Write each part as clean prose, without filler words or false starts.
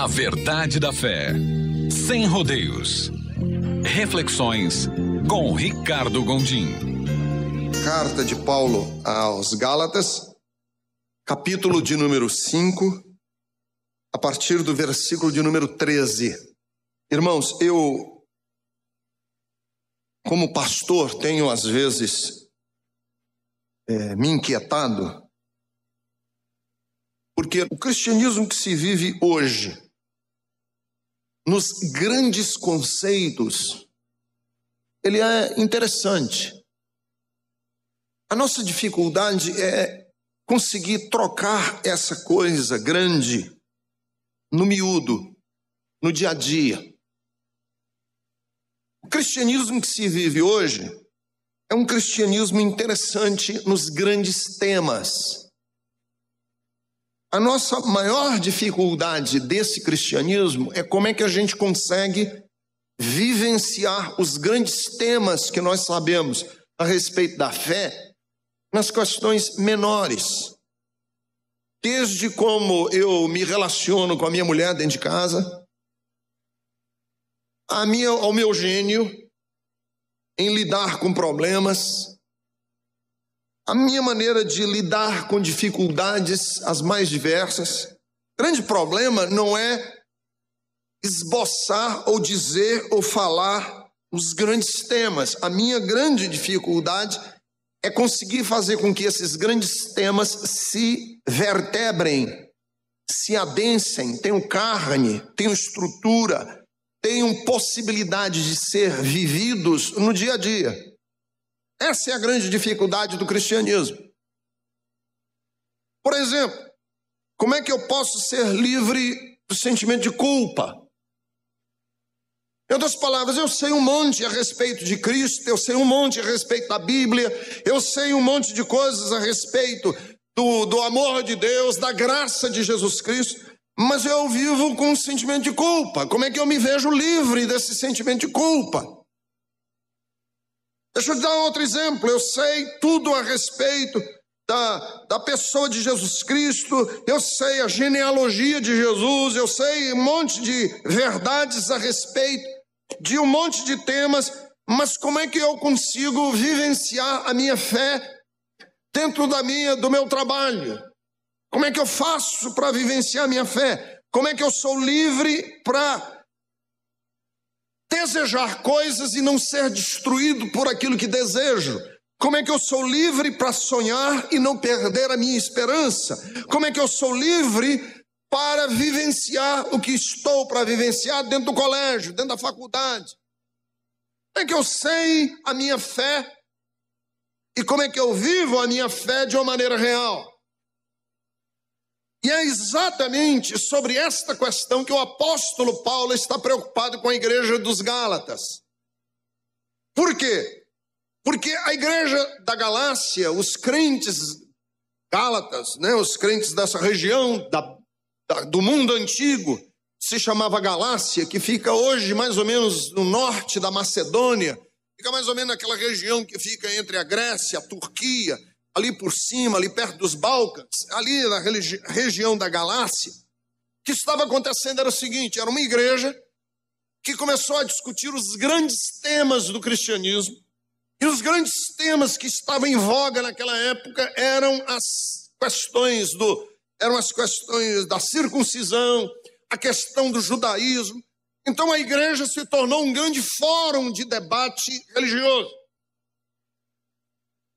A verdade da fé, sem rodeios. Reflexões com Ricardo Gondim. Carta de Paulo aos Gálatas, capítulo de número 5, a partir do versículo de número 13. Irmãos, eu, como pastor, tenho às vezes me inquietado, porque o cristianismo que se vive hoje, nos grandes conceitos, ele é interessante. A nossa dificuldade é conseguir trocar essa coisa grande no miúdo, no dia a dia. O cristianismo que se vive hoje é um cristianismo interessante nos grandes temas. A nossa maior dificuldade desse cristianismo é como é que a gente consegue vivenciar os grandes temas que nós sabemos a respeito da fé nas questões menores. Desde como eu me relaciono com a minha mulher dentro de casa, ao meu gênio em lidar com problemas, a minha maneira de lidar com dificuldades as mais diversas. O grande problema não é esboçar ou dizer ou falar os grandes temas. A minha grande dificuldade é conseguir fazer com que esses grandes temas se vertebrem, se adensem, tenham carne, tenham estrutura, tenham possibilidade de ser vividos no dia a dia. Essa é a grande dificuldade do cristianismo. Por exemplo, como é que eu posso ser livre do sentimento de culpa? Em outras palavras, eu sei um monte a respeito de Cristo, eu sei um monte a respeito da Bíblia, eu sei um monte de coisas a respeito do amor de Deus, da graça de Jesus Cristo, mas eu vivo com um sentimento de culpa. Como é que eu me vejo livre desse sentimento de culpa? Deixa eu te dar outro exemplo. Eu sei tudo a respeito da pessoa de Jesus Cristo, eu sei a genealogia de Jesus, eu sei um monte de verdades a respeito de um monte de temas, mas como é que eu consigo vivenciar a minha fé dentro do meu trabalho? Como é que eu faço para vivenciar a minha fé? Como é que eu sou livre para desejar coisas e não ser destruído por aquilo que desejo? Como é que eu sou livre para sonhar e não perder a minha esperança? Como é que eu sou livre para vivenciar o que estou para vivenciar dentro do colégio, dentro da faculdade? Como é que eu sei a minha fé e como é que eu vivo a minha fé de uma maneira real? E é exatamente sobre esta questão que o apóstolo Paulo está preocupado com a igreja dos Gálatas. Por quê? Porque a igreja da Galácia, os crentes gálatas, os crentes dessa região do mundo antigo, se chamava Galácia, que fica hoje mais ou menos no norte da Macedônia, fica mais ou menos naquela região que fica entre a Grécia, a Turquia, ali por cima, ali perto dos Balcãs, ali na região da Galácia. O que estava acontecendo era o seguinte: era uma igreja que começou a discutir os grandes temas do cristianismo, e os grandes temas que estavam em voga naquela época eram as questões da circuncisão, a questão do judaísmo. Então a igreja se tornou um grande fórum de debate religioso.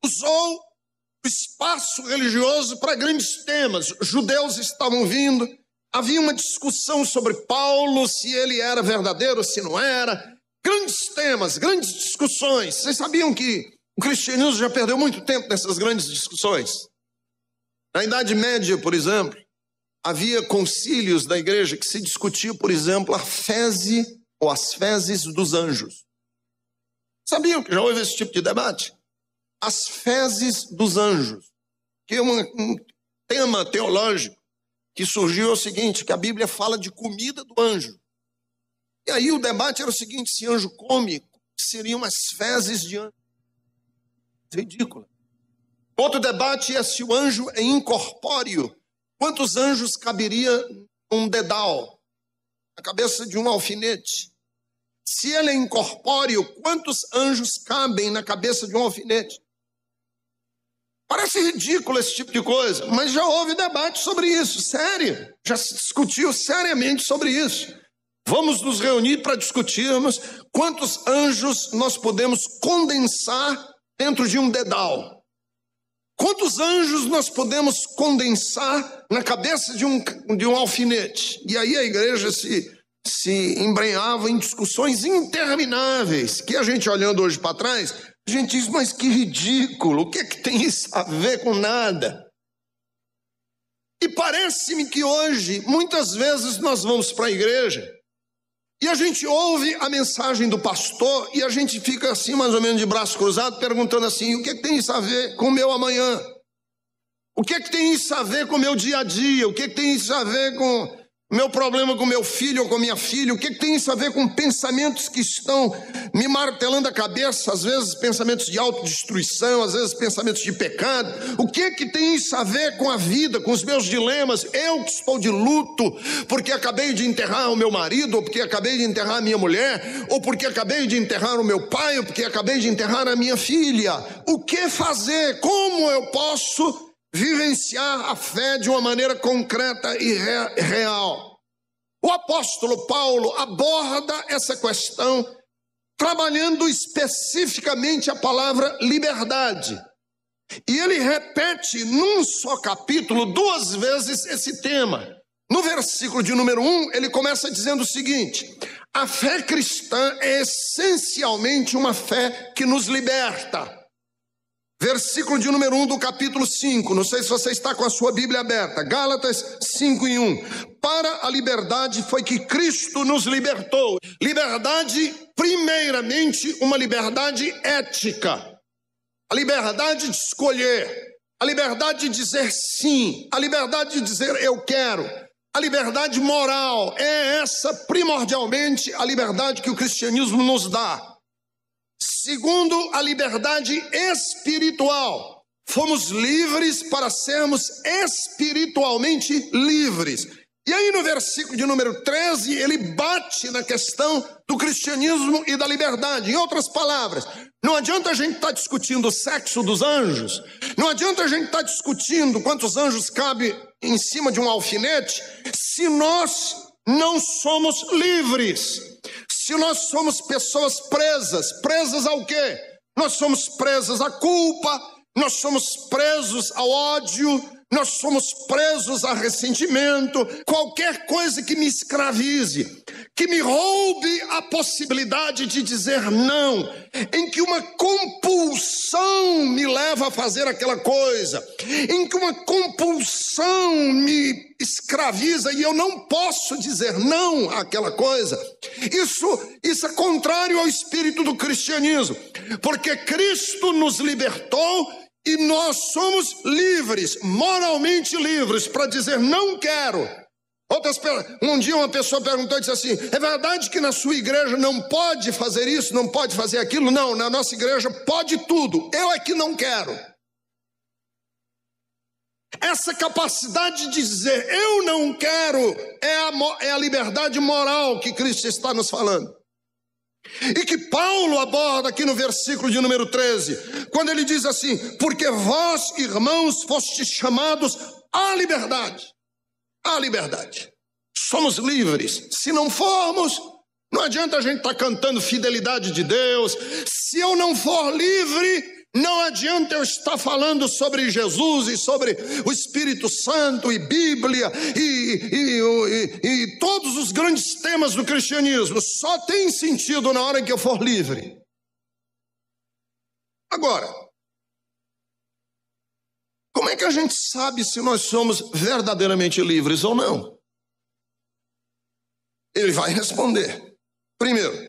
Usou o espaço religioso para grandes temas. Judeus estavam vindo, havia uma discussão sobre Paulo, se ele era verdadeiro, se não era. Grandes temas, grandes discussões. Vocês sabiam que o cristianismo já perdeu muito tempo nessas grandes discussões? Na Idade Média, por exemplo, havia concílios da igreja que se discutia, por exemplo, a feze ou as fezes dos anjos. Sabiam que já houve esse tipo de debate? As fezes dos anjos, que é um tema teológico que surgiu é o seguinte, que a Bíblia fala de comida do anjo. E aí o debate era o seguinte: se anjo come, seriam as fezes de anjo. Ridículo. Outro debate é se o anjo é incorpóreo. Quantos anjos caberia um dedal? na cabeça de um alfinete? Se ele é incorpóreo, quantos anjos cabem na cabeça de um alfinete? Parece ridículo esse tipo de coisa, mas já houve debate sobre isso, sério. Já se discutiu seriamente sobre isso. Vamos nos reunir para discutirmos quantos anjos nós podemos condensar dentro de um dedal. Quantos anjos nós podemos condensar na cabeça de um alfinete? E aí a igreja se embrenhava em discussões intermináveis, que a gente olhando hoje para trás, a gente diz, mas que ridículo, o que é que tem isso a ver com nada? E parece-me que hoje, muitas vezes nós vamos para a igreja e a gente ouve a mensagem do pastor e a gente fica assim, mais ou menos de braço cruzado, perguntando assim, o que é que tem isso a ver com o meu amanhã? O que é que tem isso a ver com o meu dia a dia? O que é que tem isso a ver com o meu problema com meu filho ou com minha filha? O que é que tem isso a ver com pensamentos que estão me martelando a cabeça? Às vezes pensamentos de autodestruição, às vezes pensamentos de pecado. O que é que tem isso a ver com a vida, com os meus dilemas? Eu que estou de luto porque acabei de enterrar o meu marido, ou porque acabei de enterrar a minha mulher, ou porque acabei de enterrar o meu pai, ou porque acabei de enterrar a minha filha. O que fazer? Como eu posso vivenciar a fé de uma maneira concreta e real? O apóstolo Paulo aborda essa questão trabalhando especificamente a palavra liberdade. E ele repete num só capítulo 2 vezes esse tema. No versículo de número 1, ele começa dizendo o seguinte: a fé cristã é essencialmente uma fé que nos liberta. Versículo de número 1 do capítulo 5, não sei se você está com a sua Bíblia aberta, Gálatas 5:1. Para a liberdade foi que Cristo nos libertou. Liberdade, primeiramente, uma liberdade ética. A liberdade de escolher, a liberdade de dizer sim, a liberdade de dizer eu quero. A liberdade moral é essa, primordialmente, a liberdade que o cristianismo nos dá. Segundo, a liberdade espiritual. Fomos livres para sermos espiritualmente livres. E aí no versículo de número 13, ele bate na questão do cristianismo e da liberdade. Em outras palavras, não adianta a gente estar discutindo o sexo dos anjos, não adianta a gente estar discutindo quantos anjos cabem em cima de um alfinete, se nós não somos livres. Se nós somos pessoas presas ao quê? Nós somos presas à culpa, nós somos presos ao ódio, nós somos presos a ressentimento, qualquer coisa que me escravize, que me roube a possibilidade de dizer não, em que uma compulsão me leva a fazer aquela coisa, em que uma compulsão me escraviza e eu não posso dizer não àquela coisa. Isso é contrário ao espírito do cristianismo, porque Cristo nos libertou e nós somos livres, moralmente livres, para dizer não quero. Um dia uma pessoa perguntou e disse assim: é verdade que na sua igreja não pode fazer isso, não pode fazer aquilo? Não, na nossa igreja pode tudo, eu é que não quero. Essa capacidade de dizer eu não quero é a liberdade moral que Cristo está nos falando. E que Paulo aborda aqui no versículo de número 13, quando ele diz assim: porque vós, irmãos, fostes chamados à liberdade. À liberdade. Somos livres. Se não formos, não adianta a gente estar cantando fidelidade de Deus. Se eu não for livre, não adianta eu estar falando sobre Jesus e sobre o Espírito Santo e Bíblia e todos os grandes temas do cristianismo. Só tem sentido na hora que eu for livre. Agora, como é que a gente sabe se nós somos verdadeiramente livres ou não? Ele vai responder. Primeiro,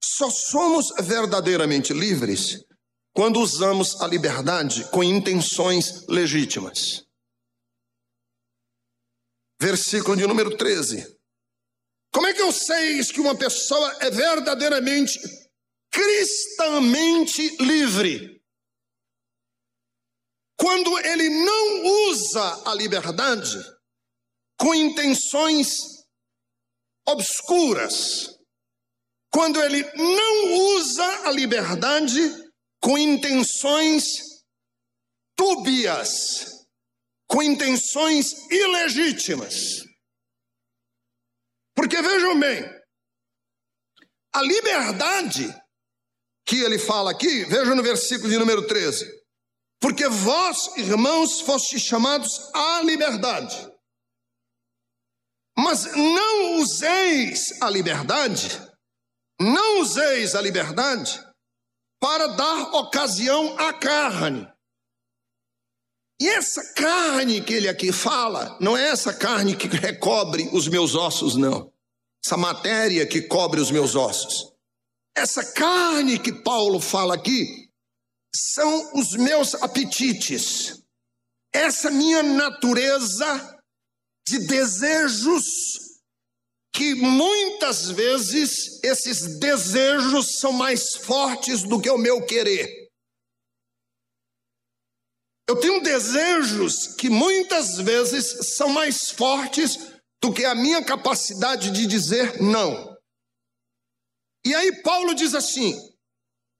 só somos verdadeiramente livres quando usamos a liberdade com intenções legítimas. Versículo de número 13. Como é que eu sei que uma pessoa é verdadeiramente, cristãmente livre? Quando ele não usa a liberdade com intenções obscuras, quando ele não usa a liberdade com intenções dúbias, com intenções ilegítimas. Porque vejam bem, a liberdade que ele fala aqui, veja no versículo de número 13. Porque vós, irmãos, fostes chamados à liberdade. Mas não useis a liberdade para dar ocasião à carne. E essa carne que ele aqui fala, não é essa carne que recobre os meus ossos, não. Essa matéria que cobre os meus ossos. Essa carne que Paulo fala aqui são os meus apetites. Essa minha natureza de desejos, que muitas vezes esses desejos são mais fortes do que o meu querer. Eu tenho desejos que muitas vezes são mais fortes do que a minha capacidade de dizer não. E aí Paulo diz assim: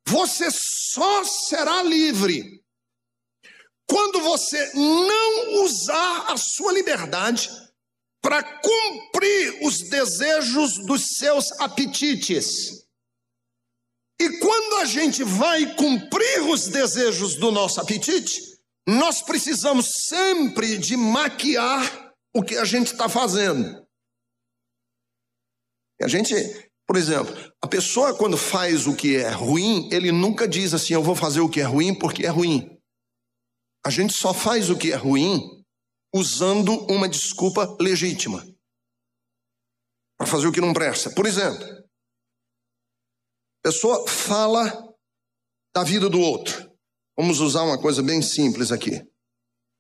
você só será livre quando você não usar a sua liberdade para cumprir os desejos dos seus apetites. E quando a gente vai cumprir os desejos do nosso apetite, nós precisamos sempre de maquiar o que a gente está fazendo. A gente, por exemplo, a pessoa quando faz o que é ruim, ele nunca diz assim, eu vou fazer o que é ruim porque é ruim. A gente só faz o que é ruim usando uma desculpa legítima para fazer o que não presta. Por exemplo, a pessoa fala da vida do outro. Vamos usar uma coisa bem simples aqui.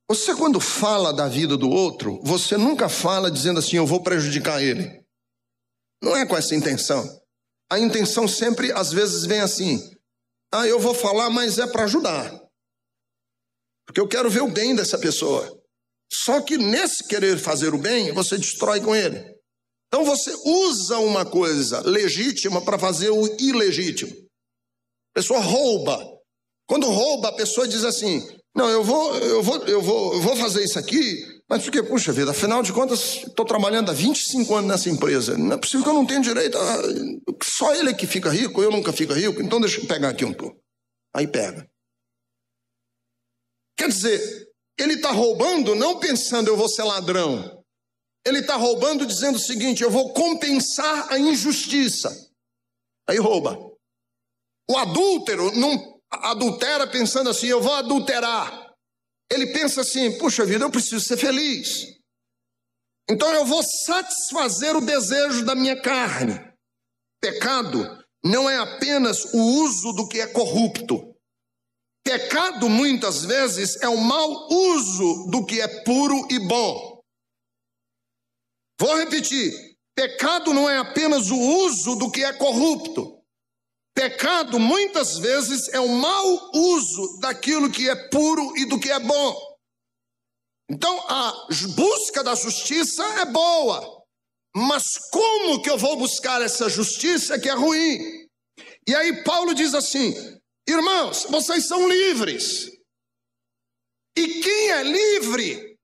Você, quando fala da vida do outro, você nunca fala dizendo assim, eu vou prejudicar ele. Não é com essa intenção. A intenção sempre, às vezes, vem assim, eu vou falar, mas é para ajudar. Porque eu quero ver o bem dessa pessoa. Só que nesse querer fazer o bem, você destrói com ele. Então você usa uma coisa legítima para fazer o ilegítimo. A pessoa rouba. Quando rouba, a pessoa diz assim, não, eu vou fazer isso aqui, mas porque, puxa vida, afinal de contas, estou trabalhando há 25 anos nessa empresa. Não é possível que eu não tenha direito. Só ele é que fica rico, eu nunca fico rico, então deixa eu pegar aqui um pouco. Aí pega. Quer dizer, ele está roubando não pensando eu vou ser ladrão. Ele está roubando dizendo o seguinte, eu vou compensar a injustiça. Aí rouba. O adúltero não adultera pensando assim, eu vou adulterar. Ele pensa assim, puxa vida, eu preciso ser feliz. Então eu vou satisfazer o desejo da minha carne. Pecado não é apenas o uso do que é corrupto. Pecado, muitas vezes, é o mau uso do que é puro e bom. Vou repetir. Pecado não é apenas o uso do que é corrupto. Pecado, muitas vezes, é o mau uso daquilo que é puro e do que é bom. Então, a busca da justiça é boa. Mas como que eu vou buscar essa justiça que é ruim? E aí Paulo diz assim, irmãos, vocês são livres. E quem é livre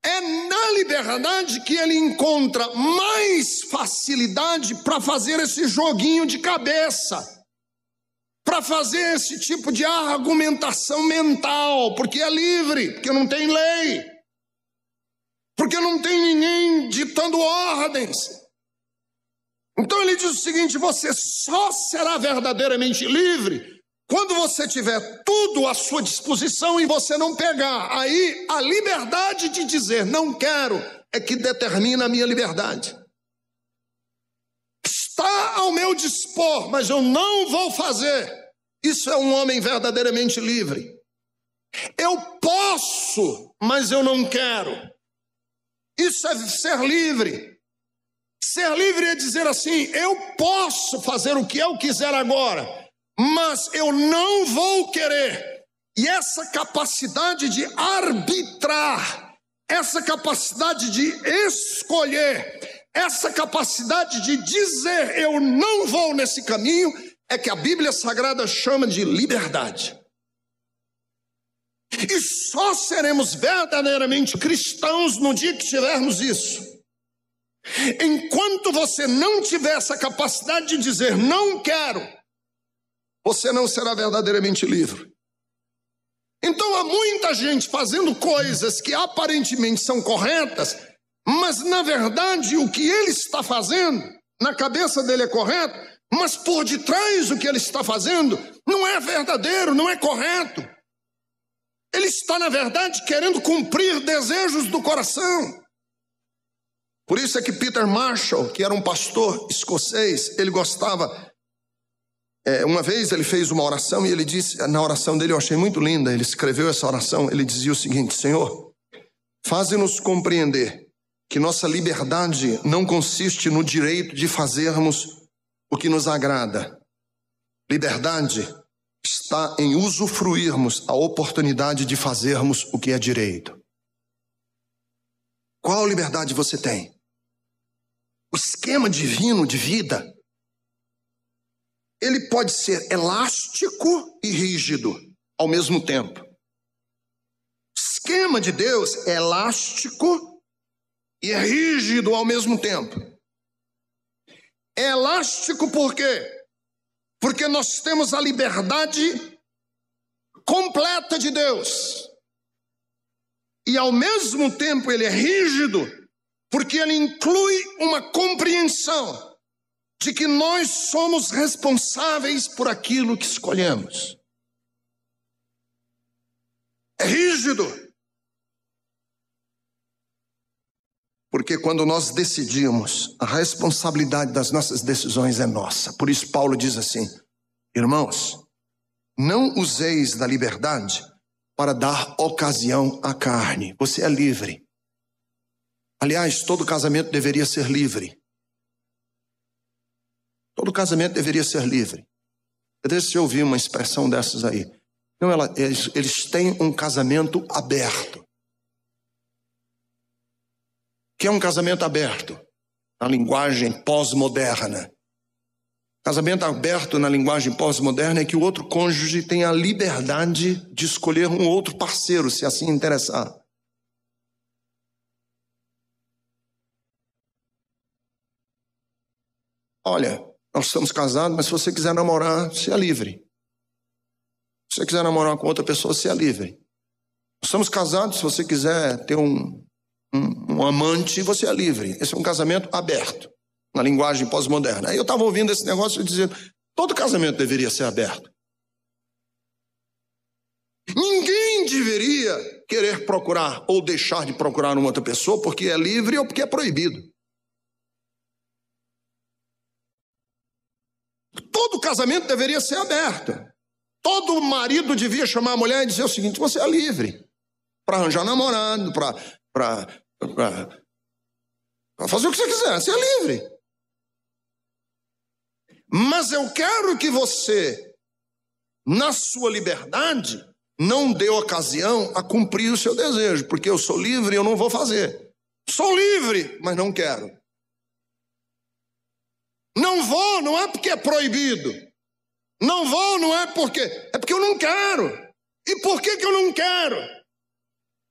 é na liberdade que ele encontra mais facilidade para fazer esse joguinho de cabeça, para fazer esse tipo de argumentação mental, porque é livre, porque não tem lei, porque não tem ninguém ditando ordens. Então ele diz o seguinte, você só será verdadeiramente livre quando você tiver tudo à sua disposição e você não pegar. Aí a liberdade de dizer não quero é que determina a minha liberdade. Está ao meu dispor, mas eu não vou fazer. Isso é um homem verdadeiramente livre. Eu posso, mas eu não quero. Isso é ser livre. Ser livre é dizer assim, eu posso fazer o que eu quiser agora, mas eu não vou querer. E essa capacidade de arbitrar essa capacidade de escolher, essa capacidade de dizer eu não vou nesse caminho, é que a Bíblia Sagrada chama de liberdade. E só seremos verdadeiramente cristãos no dia que tivermos isso. Enquanto você não tiver essa capacidade de dizer não quero, você não será verdadeiramente livre. Então há muita gente fazendo coisas que aparentemente são corretas, mas na verdade o que ele está fazendo, na cabeça dele é correto, mas por detrás do que ele está fazendo não é verdadeiro, não é correto. Ele está na verdade querendo cumprir desejos do coração. Por isso é que Peter Marshall, que era um pastor escocês, ele gostava, uma vez ele fez uma oração e ele disse, na oração dele eu achei muito linda, ele escreveu essa oração, ele dizia o seguinte: Senhor, faze-nos compreender que nossa liberdade não consiste no direito de fazermos o que nos agrada. Liberdade está em usufruirmos a oportunidade de fazermos o que é direito. Qual liberdade você tem? O esquema divino de vida, ele pode ser elástico e rígido ao mesmo tempo. O esquema de Deus é elástico e é rígido ao mesmo tempo. É elástico por quê? Porque nós temos a liberdade completa de Deus. E ao mesmo tempo ele é rígido, porque ele inclui uma compreensão de que nós somos responsáveis por aquilo que escolhemos. É rígido. Porque quando nós decidimos, a responsabilidade das nossas decisões é nossa. Por isso Paulo diz assim: irmãos, não useis da liberdade para dar ocasião à carne. Você é livre. Aliás, todo casamento deveria ser livre. Todo casamento deveria ser livre. Deixa eu ouvir uma expressão dessas aí. Não, eles têm um casamento aberto. O que é um casamento aberto? Na linguagem pós-moderna. Casamento aberto na linguagem pós-moderna é que o outro cônjuge tem a liberdade de escolher um outro parceiro, se assim interessar. Olha, nós estamos casados, mas se você quiser namorar, você é livre. Se você quiser namorar com outra pessoa, você é livre. Nós estamos casados, se você quiser ter um amante, você é livre. Esse é um casamento aberto, na linguagem pós-moderna. Aí eu estava ouvindo esse negócio e dizendo, todo casamento deveria ser aberto. Ninguém deveria querer procurar ou deixar de procurar uma outra pessoa porque é livre ou porque é proibido. Todo casamento deveria ser aberto. Todo marido devia chamar a mulher e dizer o seguinte: você é livre para arranjar namorado, para fazer o que você quiser, você é livre. Mas eu quero que você, na sua liberdade, não dê ocasião a cumprir o seu desejo, porque eu sou livre e eu não vou fazer. Sou livre, mas não quero. Não vou, não é porque é proibido. Não vou, não é porque... É porque eu não quero. E por que eu não quero?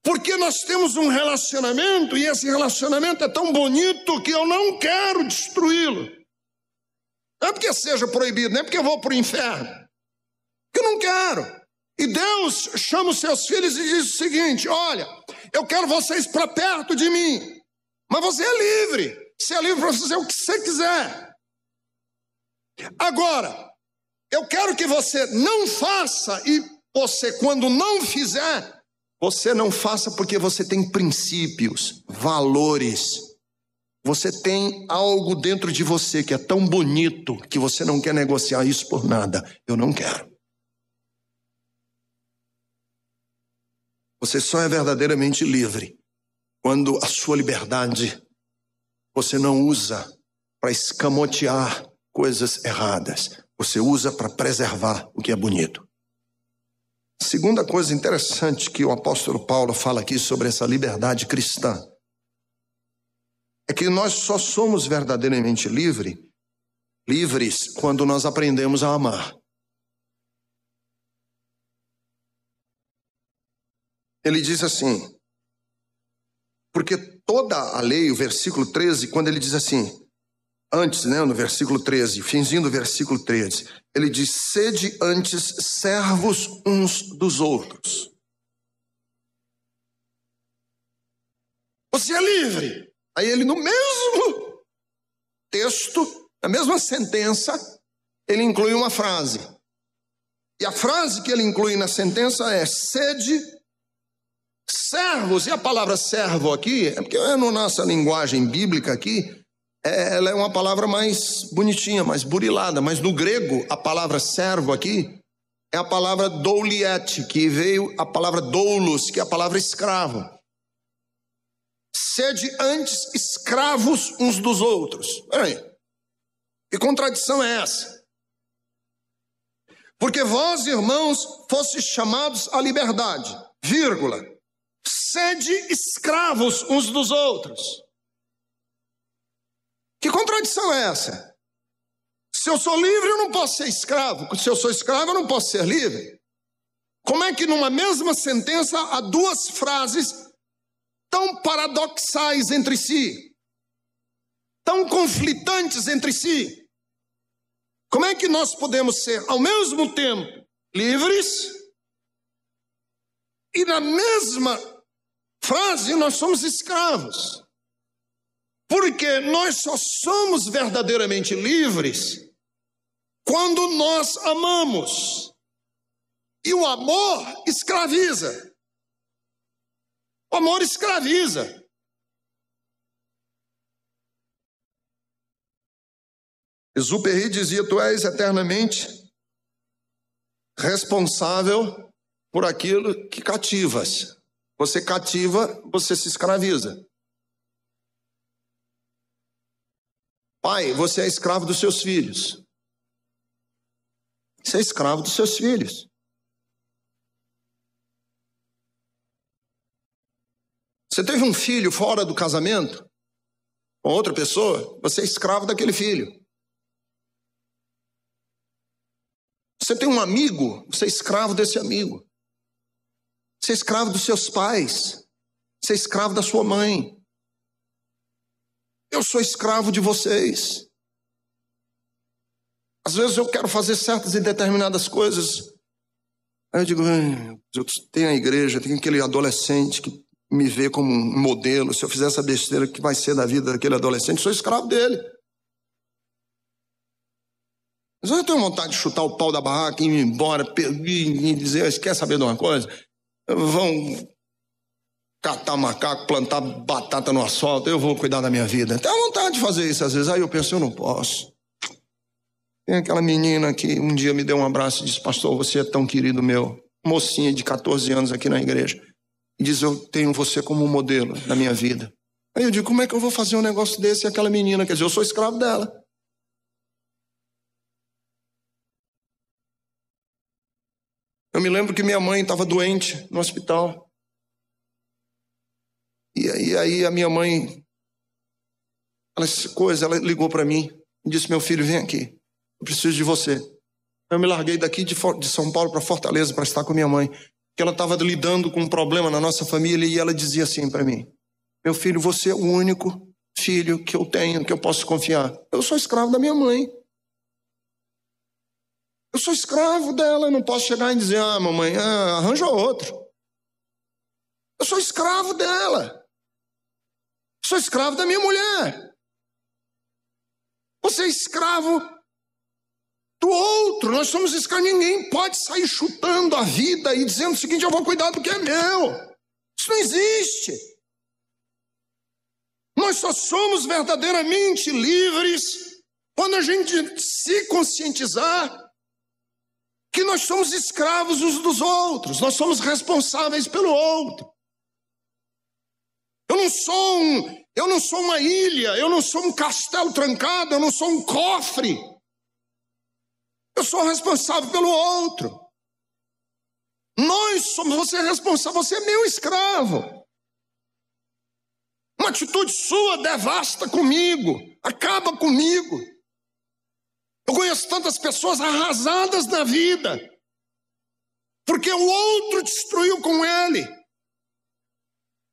Porque nós temos um relacionamento e esse relacionamento é tão bonito que eu não quero destruí-lo. Não é porque seja proibido, não é porque eu vou para o inferno. Porque eu não quero. E Deus chama os seus filhos e diz o seguinte: olha, eu quero vocês para perto de mim. Mas você é livre. Você é livre para fazer o que você quiser. Agora, eu quero que você não faça, e você, quando não fizer, você não faça porque você tem princípios, valores. Você tem algo dentro de você que é tão bonito que você não quer negociar isso por nada. Eu não quero. Você só é verdadeiramente livre quando a sua liberdade você não usa para escamotear coisas erradas. Você usa para preservar o que é bonito. Segunda coisa interessante que o apóstolo Paulo fala aqui sobre essa liberdade cristã é que nós só somos verdadeiramente livres quando nós aprendemos a amar. Ele diz assim, porque toda a lei, o versículo 13, quando ele diz assim, antes, no versículo 13, finzinho do versículo 13, ele diz, sede antes servos uns dos outros. Você é livre. Aí ele, no mesmo texto, na mesma sentença, ele inclui uma frase. E a frase que ele inclui na sentença é, sede servos. E a palavra servo aqui, é porque na nossa linguagem bíblica aqui, ela é uma palavra mais bonitinha, mais burilada, mas no grego a palavra servo aqui é a palavra douliete, que veio a palavra doulos, que é a palavra escravo. Sede antes escravos uns dos outros. Peraí, que contradição é essa? Porque vós, irmãos, fostes chamados à liberdade, vírgula, sede escravos uns dos outros. Que contradição é essa? Se eu sou livre, eu não posso ser escravo. Se eu sou escravo, eu não posso ser livre. Como é que numa mesma sentença há duas frases tão paradoxais entre si, tão conflitantes entre si? Como é que nós podemos ser, ao mesmo tempo, livres e na mesma frase nós somos escravos? Porque nós só somos verdadeiramente livres quando nós amamos. E o amor escraviza. O amor escraviza. Exupéry dizia, tu és eternamente responsável por aquilo que cativas. Você cativa, você se escraviza. Pai, você é escravo dos seus filhos. Você é escravo dos seus filhos. Você teve um filho fora do casamento com outra pessoa, você é escravo daquele filho. Você tem um amigo, você é escravo desse amigo. Você é escravo dos seus pais. Você é escravo da sua mãe. Eu sou escravo de vocês. Às vezes eu quero fazer certas e determinadas coisas. Aí eu digo, eu tenho a igreja, tem aquele adolescente que me vê como um modelo. Se eu fizer essa besteira, o que vai ser da vida daquele adolescente? Eu sou escravo dele. Mas eu tenho vontade de chutar o pau da barraca e ir embora e dizer, quer saber de uma coisa? Vão catar macaco, plantar batata no asfalto, eu vou cuidar da minha vida. Tenho vontade de fazer isso às vezes. Aí eu penso, eu não posso. Tem aquela menina que um dia me deu um abraço e disse, pastor, você é tão querido meu. Mocinha de 14 anos aqui na igreja. E diz, eu tenho você como um modelo da minha vida. Aí eu digo, como é que eu vou fazer um negócio desse? E aquela menina, quer dizer, eu sou escravo dela. Eu me lembro que minha mãe estava doente no hospital. E aí a minha mãe, ela ligou para mim e disse, meu filho, vem aqui, eu preciso de você. Eu me larguei daqui de São Paulo para Fortaleza para estar com minha mãe, que ela estava lidando com um problema na nossa família e ela dizia assim para mim, meu filho, você é o único filho que eu tenho, que eu posso confiar. Eu sou escravo da minha mãe. Eu sou escravo dela, eu não posso chegar e dizer, mamãe, arranja outro. Eu sou escravo dela. Sou escravo da minha mulher. Você é escravo do outro. Nós somos escravos. Ninguém pode sair chutando a vida e dizendo o seguinte, eu vou cuidar do que é meu. Isso não existe. Nós só somos verdadeiramente livres quando a gente se conscientizar que nós somos escravos uns dos outros. Nós somos responsáveis pelo outro. Eu não sou uma ilha, eu não sou um castelo trancado, eu não sou um cofre. Eu sou responsável pelo outro. Você é responsável, você é meu escravo. Uma atitude sua devasta comigo, acaba comigo. Eu conheço tantas pessoas arrasadas na vida, porque o outro destruiu com ele.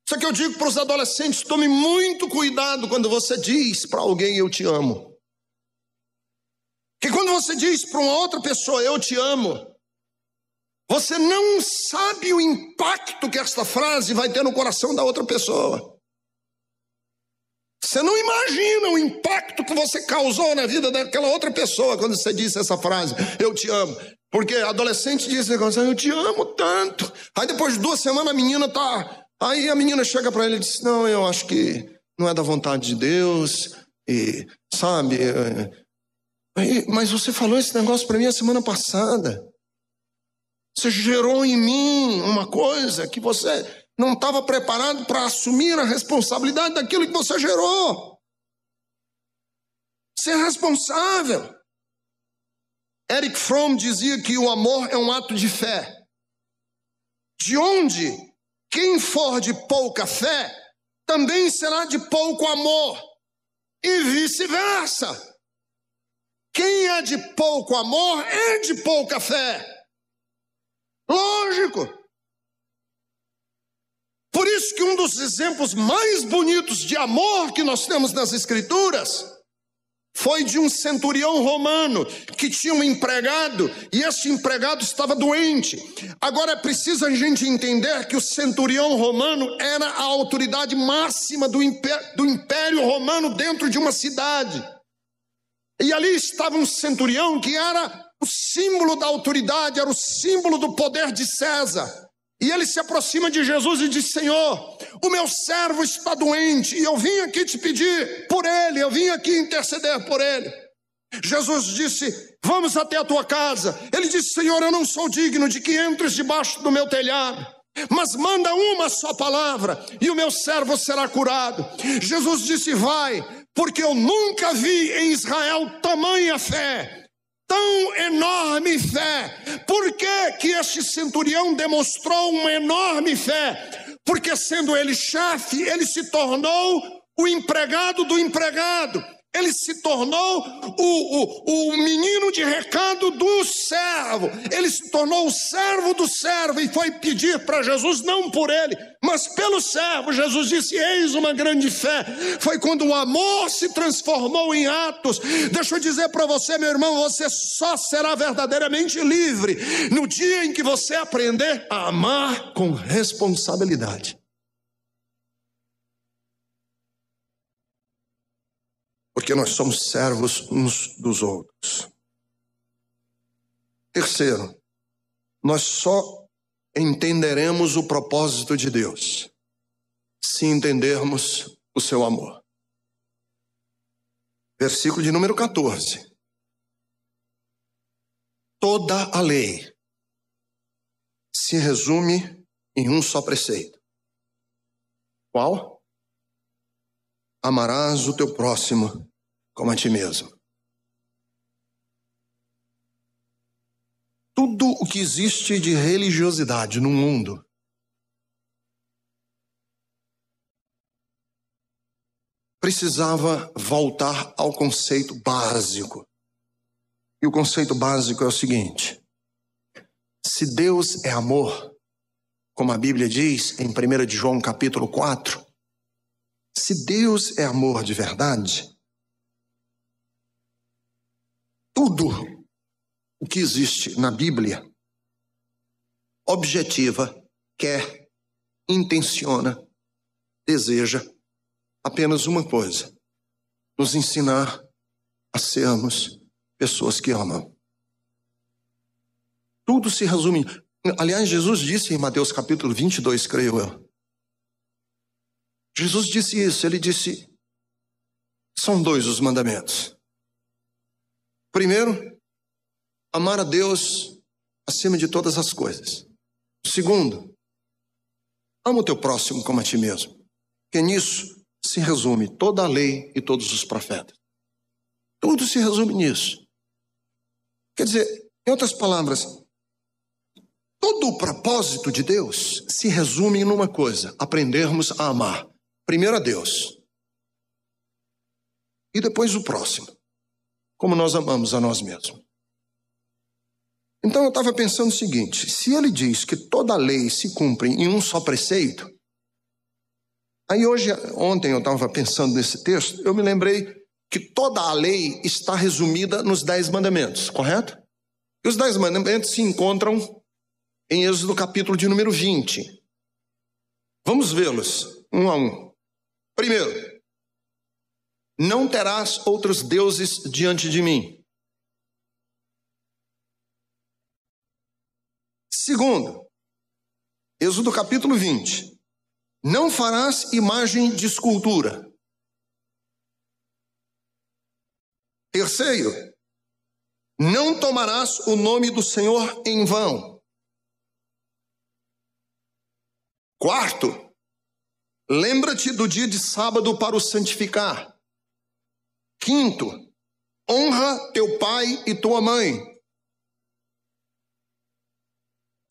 Isso que eu digo para os adolescentes: tome muito cuidado quando você diz para alguém eu te amo. Porque quando você diz para uma outra pessoa eu te amo, você não sabe o impacto que esta frase vai ter no coração da outra pessoa. Você não imagina o impacto que você causou na vida daquela outra pessoa quando você disse essa frase, eu te amo. Porque adolescente diz esse negócio, eu te amo tanto. Aí depois de 2 semanas a menina tá... Aí a menina chega para ele e diz, não, eu acho que não é da vontade de Deus. E, sabe... mas você falou esse negócio para mim a semana passada. Você gerou em mim uma coisa que você... não estava preparado para assumir a responsabilidade daquilo que você gerou. Ser responsável. Erich Fromm dizia que o amor é um ato de fé. De onde quem for de pouca fé também será de pouco amor. E vice-versa. Quem é de pouco amor é de pouca fé. Lógico. Por isso que um dos exemplos mais bonitos de amor que nós temos nas Escrituras foi de um centurião romano que tinha um empregado e esse empregado estava doente. Agora é preciso a gente entender que o centurião romano era a autoridade máxima do Império Romano dentro de uma cidade. E ali estava um centurião que era o símbolo da autoridade, era o símbolo do poder de César. E ele se aproxima de Jesus e diz, Senhor, o meu servo está doente e eu vim aqui te pedir por ele, eu vim aqui interceder por ele. Jesus disse, vamos até a tua casa. Ele disse, Senhor, eu não sou digno de que entres debaixo do meu telhado, mas manda uma só palavra e o meu servo será curado. Jesus disse, vai, porque eu nunca vi em Israel tamanha fé. Tão enorme fé. Por que este centurião demonstrou uma enorme fé? Porque sendo ele chefe, ele se tornou o empregado do empregado. Ele se tornou o menino de recado do servo. Ele se tornou o servo do servo e foi pedir para Jesus, não por ele, mas pelo servo. Jesus disse, eis uma grande fé. Foi quando o amor se transformou em atos. Deixa eu dizer para você, meu irmão, você só será verdadeiramente livre no dia em que você aprender a amar com responsabilidade. Porque nós somos servos uns dos outros. Terceiro, nós só entenderemos o propósito de Deus se entendermos o seu amor. Versículo de número 14. Toda a lei se resume em um só preceito. Qual? Amarás o teu próximo como a ti mesmo. Tudo o que existe de religiosidade no mundo precisava voltar ao conceito básico. E o conceito básico é o seguinte: se Deus é amor, como a Bíblia diz em 1 de João capítulo 4, se Deus é amor de verdade, tudo o que existe na Bíblia objetiva, quer, intenciona, deseja apenas uma coisa: nos ensinar a sermos pessoas que amam. Tudo se resume. Aliás, Jesus disse em Mateus capítulo 22, creio eu. Jesus disse isso, ele disse, são 2 os mandamentos. Primeiro, amar a Deus acima de todas as coisas. Segundo, ama o teu próximo como a ti mesmo. Porque nisso se resume toda a lei e todos os profetas. Tudo se resume nisso. Quer dizer, em outras palavras, Todo o propósito de Deus se resume numa coisa: aprendermos a amar. Primeiro a Deus. E depois o próximo. Como nós amamos a nós mesmos. Então eu estava pensando o seguinte: se ele diz que toda a lei se cumpre em um só preceito, aí ontem eu estava pensando nesse texto, eu me lembrei que toda a lei está resumida nos 10 mandamentos, correto? E os 10 mandamentos se encontram em Êxodo capítulo de número 20. Vamos vê-los um a um. Primeiro, não terás outros deuses diante de mim. Segundo, Êxodo capítulo 20. Não farás imagem de escultura. Terceiro, não tomarás o nome do Senhor em vão. Quarto, lembra-te do dia de sábado para o santificar. Quinto, honra teu pai e tua mãe.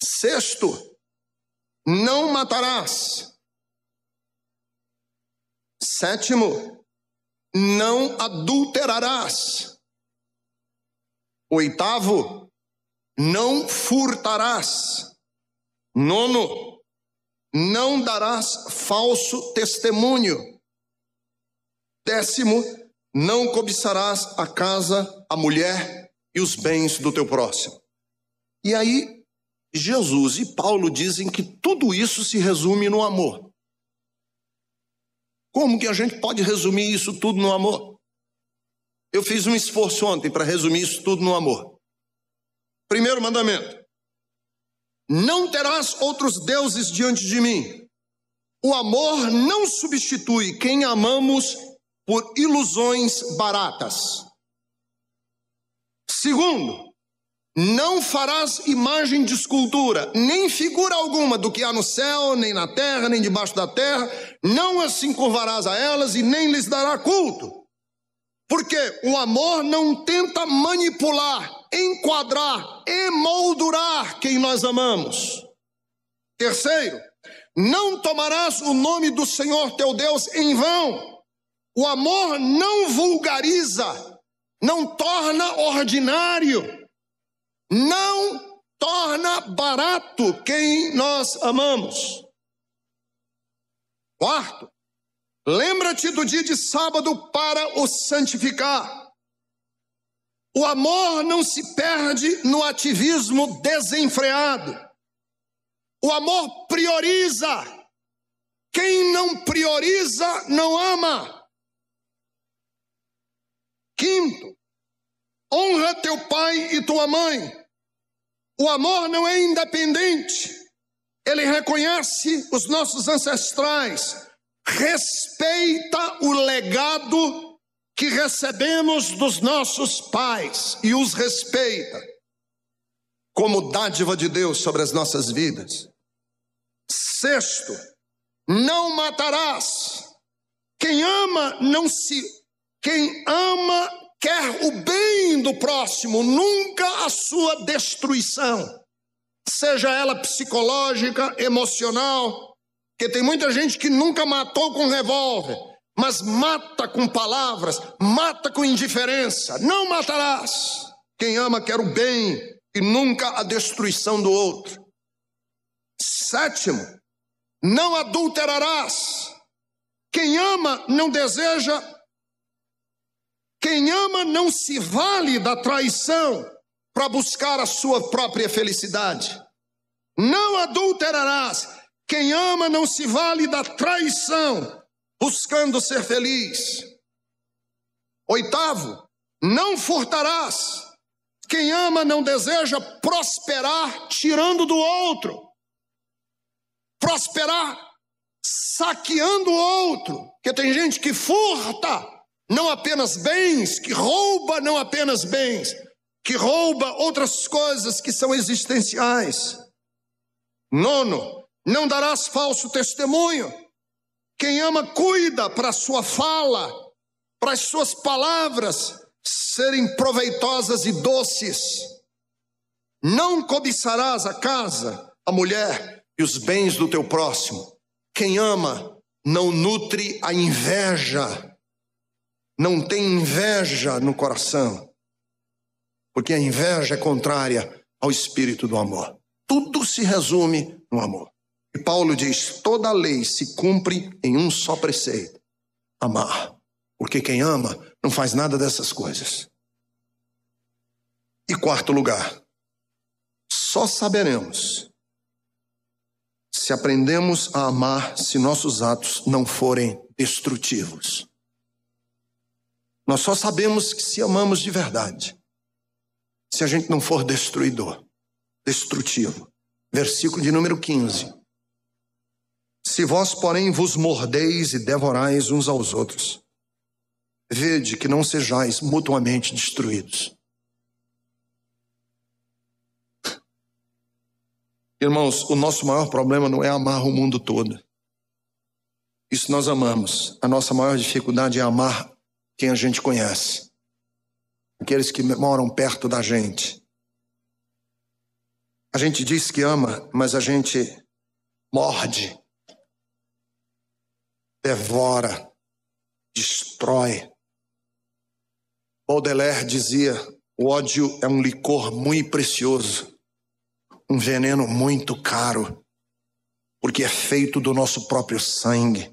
Sexto, não matarás. Sétimo, não adulterarás. Oitavo, não furtarás. Nono, não darás falso testemunho. Décimo, não cobiçarás a casa, a mulher e os bens do teu próximo. E aí, Jesus e Paulo dizem que tudo isso se resume no amor. Como que a gente pode resumir isso tudo no amor? Eu fiz um esforço ontem para resumir isso tudo no amor. Primeiro mandamento: não terás outros deuses diante de mim. O amor não substitui quem amamos por ilusões baratas. Segundo, não farás imagem de escultura, nem figura alguma do que há no céu, nem na terra, nem debaixo da terra. Não assim curvarás a elas e nem lhes dará culto. Porque o amor não tenta manipular, enquadrar, emoldurar quem nós amamos. Terceiro, não tomarás o nome do Senhor teu Deus em vão. O amor não vulgariza, não torna ordinário, não torna barato quem nós amamos. Quarto, lembra-te do dia de sábado para o santificar. O amor não se perde no ativismo desenfreado. O amor prioriza. Quem não prioriza, não ama. Quinto, honra teu pai e tua mãe. O amor não é independente. Ele reconhece os nossos ancestrais. Respeita o legado que recebemos dos nossos pais e os respeita como dádiva de Deus sobre as nossas vidas. Sexto, não matarás. Quem ama quer o bem do próximo, nunca a sua destruição, seja ela psicológica, emocional. Porque tem muita gente que nunca matou com revólver, mas mata com palavras, mata com indiferença. Não matarás. Quem ama quer o bem e nunca a destruição do outro. Sétimo, não adulterarás. Quem ama não deseja, quem ama não se vale da traição para buscar a sua própria felicidade. Não adulterarás. Quem ama não se vale da traição, buscando ser feliz. Oitavo, não furtarás. Quem ama não deseja prosperar tirando do outro. Prosperar saqueando o outro. Porque tem gente que furta não apenas bens, que rouba não apenas bens, que rouba outras coisas que são existenciais. Nono, não darás falso testemunho. Quem ama cuida para a sua fala, para as suas palavras serem proveitosas e doces. Não cobiçarás a casa, a mulher e os bens do teu próximo. Quem ama não nutre a inveja, não tem inveja no coração, porque a inveja é contrária ao espírito do amor. Tudo se resume no amor. E Paulo diz, toda a lei se cumpre em um só preceito: amar. Porque quem ama não faz nada dessas coisas. E quarto lugar, só saberemos se aprendemos a amar se nossos atos não forem destrutivos. Nós só sabemos que se amamos de verdade se a gente não for destruidor, destrutivo. Versículo de número 15. Se vós, porém, vos mordeis e devorais uns aos outros, vede que não sejais mutuamente destruídos. Irmãos, o nosso maior problema não é amar o mundo todo. Isso nós amamos. A nossa maior dificuldade é amar quem a gente conhece. Aqueles que moram perto da gente. A gente diz que ama, mas a gente morde, devora, destrói. Baudelaire dizia, o ódio é um licor muito precioso, um veneno muito caro, porque é feito do nosso próprio sangue,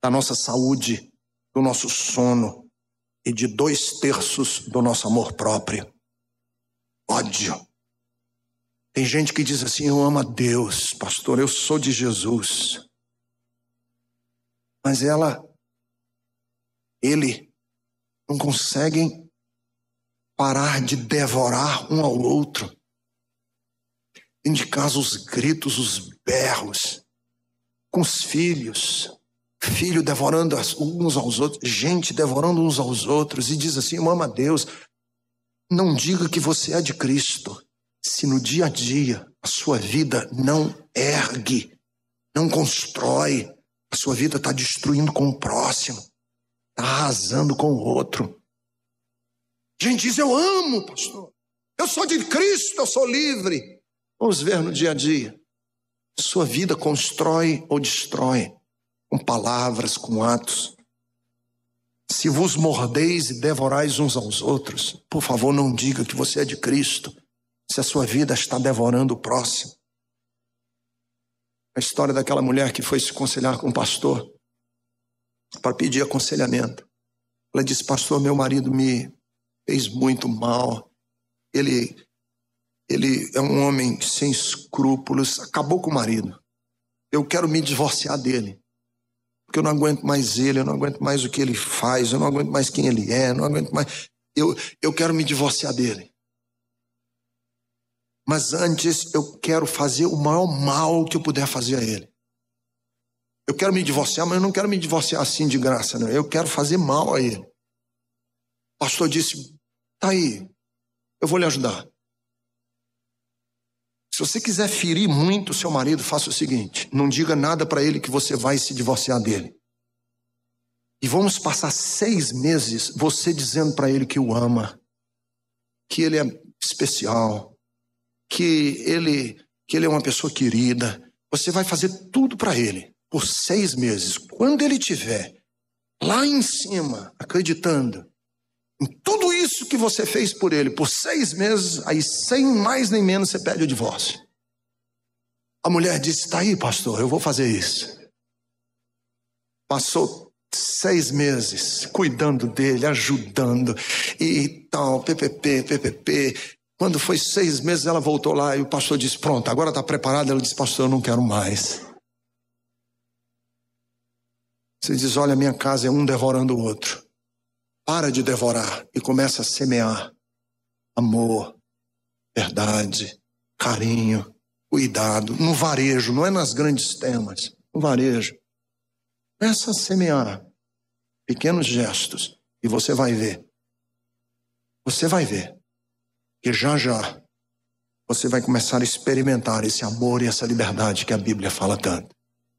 da nossa saúde, do nosso sono e de 2/3 do nosso amor próprio. Ódio. Tem gente que diz assim, eu amo a Deus, pastor, eu sou de Jesus. Mas ele não conseguem parar de devorar um ao outro. Dentro de casa os gritos, os berros, com os filhos, filho devorando uns aos outros, gente devorando uns aos outros, e diz assim, eu amo a Deus. Não diga que você é de Cristo, se no dia a dia a sua vida não ergue, não constrói, a sua vida está destruindo com o próximo, está arrasando com o outro. Gente diz, eu amo, pastor, eu sou de Cristo, eu sou livre. Vamos ver no dia a dia. Sua vida constrói ou destrói, com palavras, com atos. Se vos mordeis e devorais uns aos outros, por favor, não diga que você é de Cristo, se a sua vida está devorando o próximo. A história daquela mulher que foi se aconselhar com o pastor para pedir aconselhamento. Ela disse, pastor, meu marido me fez muito mal. Ele é um homem sem escrúpulos, acabou com o marido. Eu quero me divorciar dele, porque eu não aguento mais ele, eu não aguento mais o que ele faz, eu não aguento mais quem ele é, eu não aguento mais. Eu quero me divorciar dele. Mas antes eu quero fazer o maior mal que eu puder fazer a ele. Eu quero me divorciar, mas eu não quero me divorciar assim de graça, não. Eu quero fazer mal a ele. O pastor disse, tá aí, eu vou lhe ajudar. Se você quiser ferir muito o seu marido, faça o seguinte, não diga nada para ele que você vai se divorciar dele. E vamos passar 6 meses você dizendo para ele que o ama, que ele é especial, que ele é uma pessoa querida. Você vai fazer tudo para ele por 6 meses. Quando ele estiver lá em cima, acreditando em tudo isso que você fez por ele por 6 meses, aí sem mais nem menos você pede o divórcio. A mulher disse, tá aí, pastor, eu vou fazer isso. Passou 6 meses cuidando dele, ajudando e tal, PPP. Quando foi 6 meses, ela voltou lá e o pastor disse, pronto, agora está preparada? Ela disse, pastor, eu não quero mais. Você diz, olha, minha casa é um devorando o outro. Para de devorar e começa a semear amor, verdade, carinho, cuidado, no varejo, não é nas grandes temas, no varejo. Começa a semear pequenos gestos e você vai ver. Você vai ver que já você vai começar a experimentar esse amor e essa liberdade que a Bíblia fala tanto.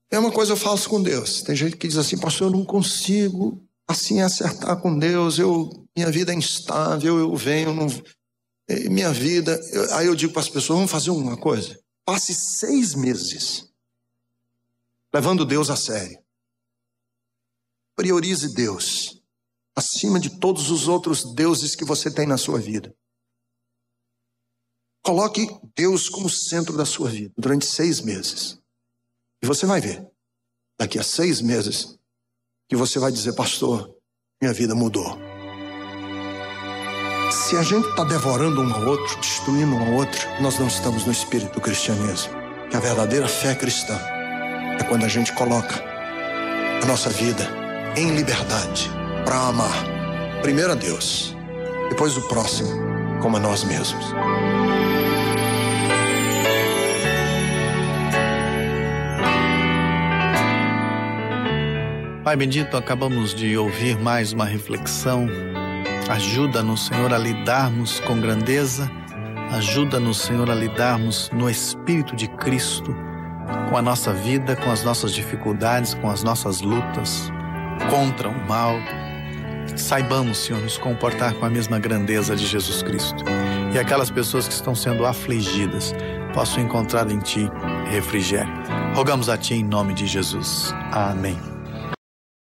É uma coisa eu faço com Deus. Tem gente que diz assim, pastor, eu não consigo assim acertar com Deus, minha vida é instável, eu venho, não... minha vida, aí eu digo para as pessoas, vamos fazer uma coisa. Passe 6 meses levando Deus a sério. Priorize Deus acima de todos os outros deuses que você tem na sua vida. Coloque Deus como centro da sua vida durante 6 meses. E você vai ver, daqui a 6 meses, que você vai dizer, pastor, minha vida mudou. Se a gente está devorando um ao outro, destruindo um ao outro, nós não estamos no espírito do cristianismo. Que a verdadeira fé cristã é quando a gente coloca a nossa vida em liberdade para amar. Primeiro a Deus, depois o próximo, como a nós mesmos. Pai bendito, acabamos de ouvir mais uma reflexão. Ajuda-nos, Senhor, a lidarmos com grandeza. Ajuda-nos, Senhor, a lidarmos no Espírito de Cristo, com a nossa vida, com as nossas dificuldades, com as nossas lutas contra o mal. Saibamos, Senhor, nos comportar com a mesma grandeza de Jesus Cristo. E aquelas pessoas que estão sendo afligidas possam encontrar em Ti refrigério. Rogamos a Ti em nome de Jesus. Amém.